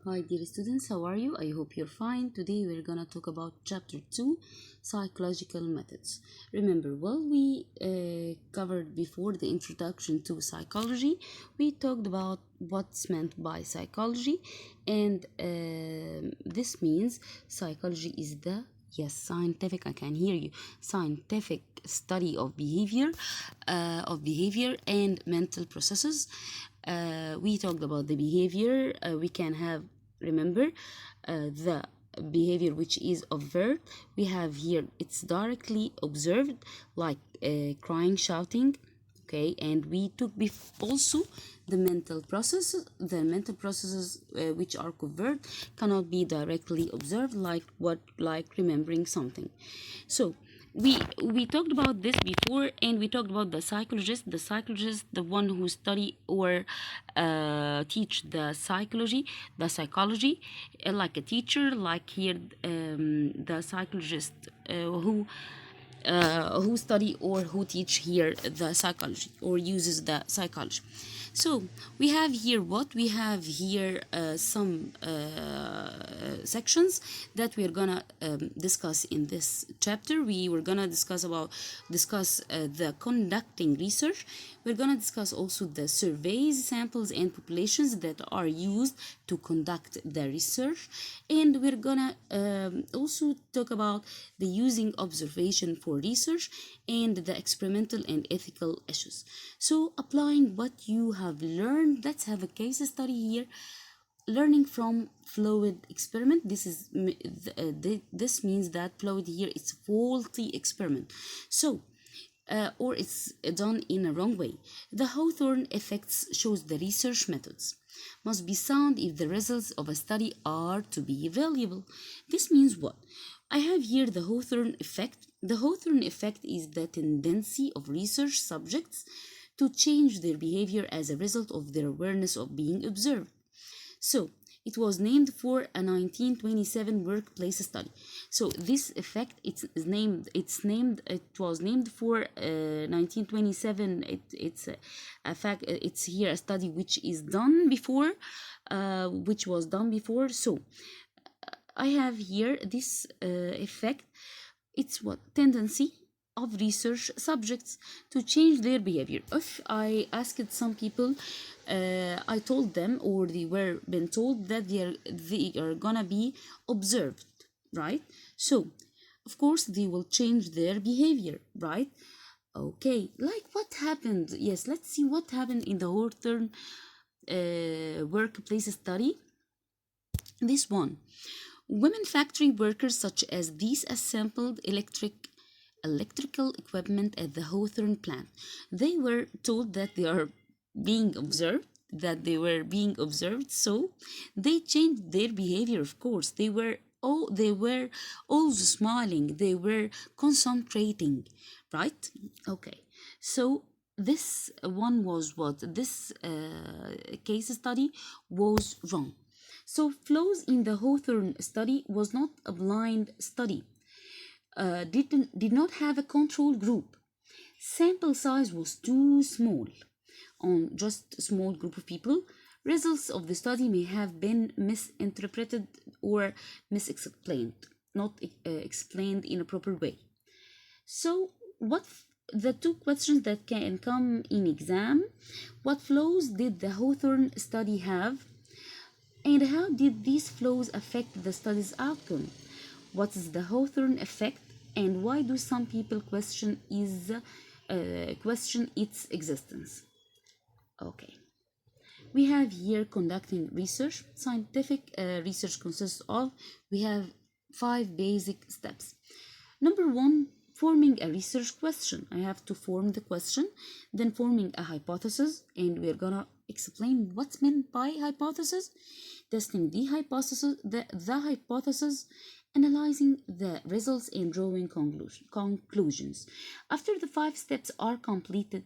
Hi dear students, how are you? I hope you're fine. Today we're gonna talk about chapter 2, psychological methods. Remember, while we covered before the introduction to psychology, we talked about what's meant by psychology, and this means psychology is the scientific, I can hear you, scientific study of behavior and mental processes. We talked about the behavior. We can have, remember, the behavior which is observed. We have here, it's directly observed, like crying, shouting. Okay, and we took also the mental processes which are covered cannot be directly observed, like remembering something. So we talked about this before, and we talked about the psychologist, the one who study or teach the psychology, like a teacher, like here, the psychologist who study or who teach here the psychology or uses the psychology. So we have here some sections that we're gonna discuss in this chapter. We were gonna discuss the conducting research. We're gonna discuss also the surveys, samples, and populations that are used to conduct the research, and we're gonna also talk about the using observation for research and the experimental and ethical issues. So applying what you have learned, let's have a case study here. Learning from fluid experiment. This means that fluid here is faulty experiment. So or it's done in a wrong way. The Hawthorne effects shows the research methods must be sound if the results of a study are to be valuable. This means what? I have here the Hawthorne effect. The Hawthorne effect is the tendency of research subjects to change their behavior as a result of their awareness of being observed. So it was named for a 1927 workplace study. So this effect, it was named for 1927. It's a fact. It's here a study which was done before. So I have here this effect. It's what? Tendency of research subjects to change their behavior. If I asked some people, I told them, or they were been told that they are gonna be observed, right? So of course they will change their behavior, right? Okay, like what happened? Yes, let's see what happened in the Hawthorne workplace study. This one. Women factory workers such as these assembled electrical equipment at the Hawthorne plant. They were told that they were being observed, so they changed their behavior. Of course, they were always smiling, they were concentrating, right? Okay, so this one was what this case study was wrong. So flaws in the Hawthorne study was not a blind study, did not have a control group. Sample size was too small. On just a small group of people, results of the study may have been misinterpreted or misexplained, not explained in a proper way. So, what the two questions that can come in exam: what flaws did the Hawthorne study have? And how did these flows affect the study's outcome? What is the Hawthorne effect, and why do some people question its existence? Okay, we have here conducting research. Scientific research consists of, we have 5 basic steps. Number 1, forming a research question. I have to form the question, then forming a hypothesis, and we're gonna explain what's meant by hypothesis, testing the hypothesis, analyzing the results, and drawing conclusions. After the 5 steps are completed,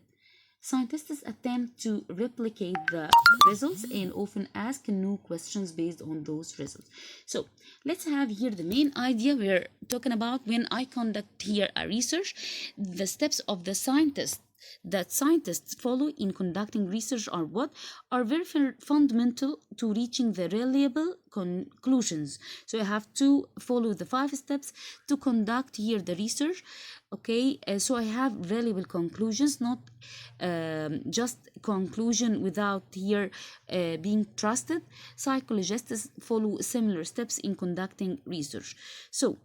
scientists attempt to replicate the results and often ask new questions based on those results. So let's have here the main idea we're talking about. When I conduct here a research, the steps of the scientist that scientists follow in conducting research are what? Are very fundamental to reaching the reliable conclusions. So you have to follow the 5 steps to conduct here the research. Okay, so I have reliable conclusions, not just conclusion without here being trusted. Psychologists follow similar steps in conducting research. So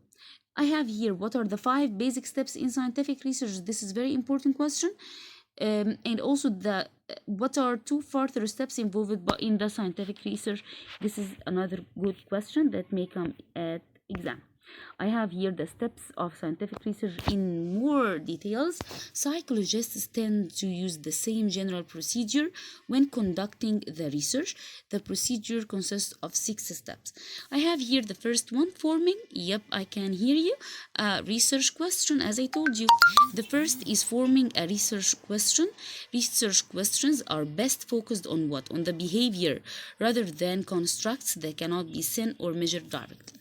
I have here what are the 5 basic steps in scientific research. This is very important question. And also the what are 2 further steps involved in the scientific research. This is another good question that may come at exam. I have here the steps of scientific research in more details. Psychologists tend to use the same general procedure when conducting the research. The procedure consists of 6 steps. I have here the first one, forming. Yep, I can hear you. A research question, as I told you. The first is forming a research question. Research questions are best focused on what? On the behavior rather than constructs that cannot be seen or measured directly.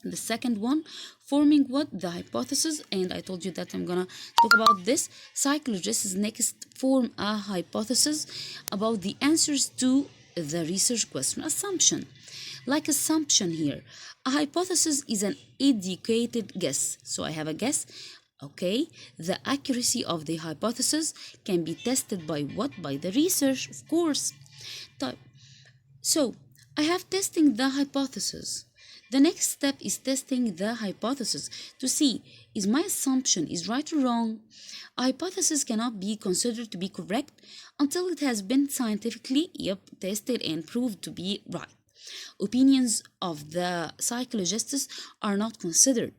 The second one, forming what? The hypothesis, and I told you that I'm gonna talk about this. Psychologists next form a hypothesis about the answers to the research question. Assumption. Like assumption here. A hypothesis is an educated guess. So I have a guess. Okay, the accuracy of the hypothesis can be tested by what? By the research, of course. So I have testing the hypothesis. The next step is testing the hypothesis to see is my assumption is right or wrong. A hypothesis cannot be considered to be correct until it has been scientifically tested and proved to be right. Opinions of the psychologists are not considered.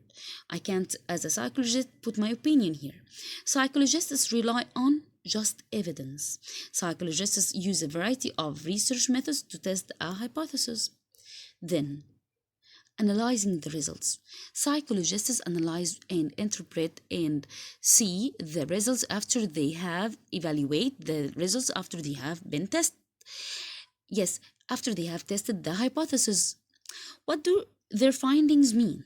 I can't, as a psychologist, put my opinion here. Psychologists rely on just evidence. Psychologists use a variety of research methods to test a hypothesis. Then, analyzing the results. Psychologists analyze and interpret and see the results after they have evaluate the results after they have been tested. Yes, after they have tested the hypothesis. What do their findings mean?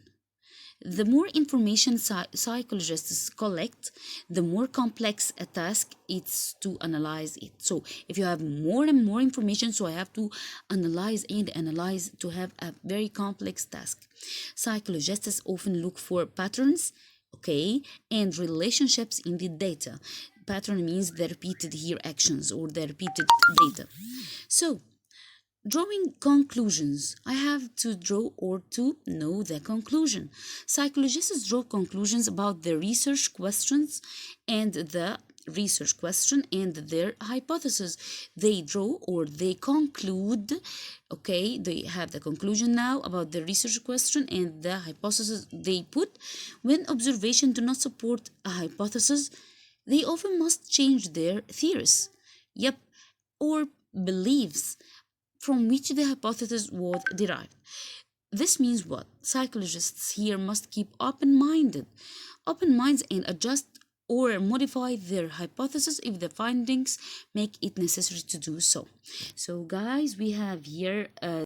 The more information psychologists collect, the more complex a task is to analyze it. So if you have more and more information, so I have to analyze to have a very complex task. Psychologists often look for patterns, okay, and relationships in the data. Pattern means the repeated here actions or the repeated data. So drawing conclusions. I have to draw or to know the conclusion. Psychologists draw conclusions about the research questions and the research question and their hypothesis. They draw or they conclude, okay, they have the conclusion now about the research question and the hypothesis they put. When observation do not support a hypothesis, they often must change their theories, or beliefs from which the hypothesis was derived. This means what? Psychologists here must keep open minds and adjust or modify their hypothesis if the findings make it necessary to do so. So guys, we have here